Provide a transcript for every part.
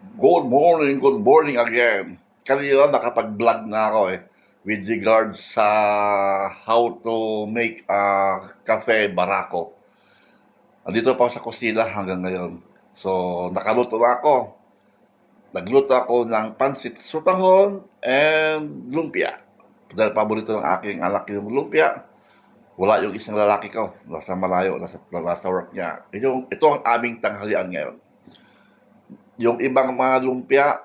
Good morning again. Kanina nakapag-vlog na ako with regards sa how to make a cafe barako. Andito pa ako sa kusina hanggang ngayon. So, nakaluto na ako. Nagluto ako ng pansit sutahon and lumpia. Dahil paborito ng aking anak yung lumpia. Wala yung isang lalaki ko. Nasa malayo, nasa work niya. Ito ang aming tanghalian ngayon. Yung ibang mga lumpia,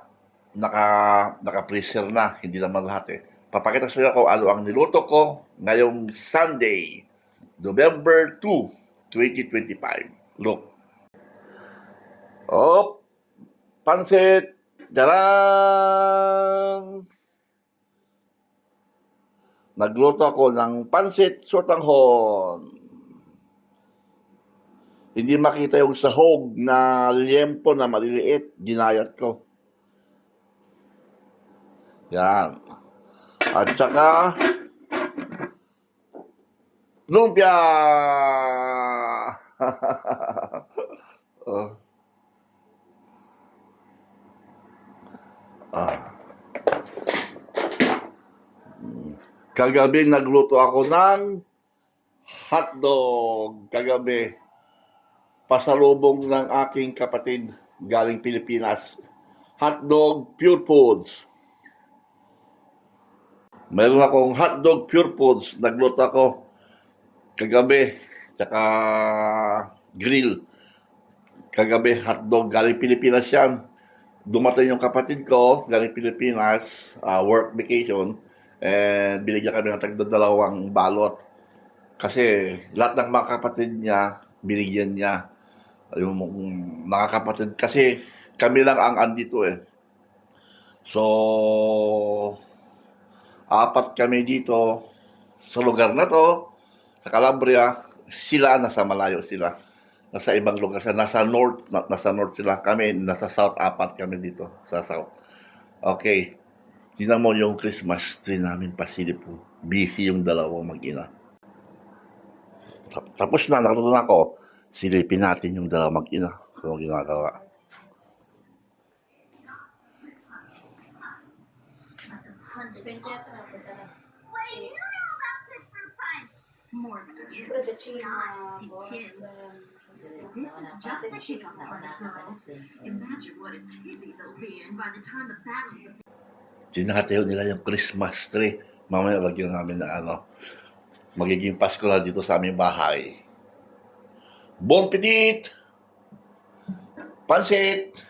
naka-freezer na, hindi naman lahat Papakita sa inyo kung ano ang niluto ko ngayong Sunday, November 2, 2025. Look. Oh, pansit! Tarang! Nagluto ako ng pansit sotanghon. Hindi makita yung sahog na liempo na maliliit, dinayat ko. Yan. At saka, lumpia! oh. Kagabi nagluto ako ng hotdog. Kagabi, pasalubong ng aking kapatid galing Pilipinas. Hotdog Pure Foods. Mayroon akong hotdog Pure Foods. Nagluto ako kagabi. Tsaka grill. Kagabi hotdog galing Pilipinas yan. Dumating yung kapatid ko galing Pilipinas, work vacation. And binigyan kami ng tagdadalawang balot. Kasi lahat ng mga kapatid niya, binigyan niya. Yung mga kapatid. Kasi kami lang ang andito So, 4 kami dito sa lugar na to, sa Calabria. Sila nasa malayo sila. Nasa ibang lugar sila. Nasa north sila. Kami nasa south, 4 kami dito sa south. Okay. Tingnan mo yung Christmas tree namin pasilip po. Busy yung dalawang mag-ina. Tapos na, nakatuto na ako. Silipin natin yung dalawang mag-ina. Kung ano ginagawa. This is just the kickoff for the girls. Imagine what a tizzy they'll be in by the time the battle. Tinakatayo nila yung Christmas tree. Mamaya lagyan namin na magiging Pasko na dito sa aming bahay. Bon petit! Pansit!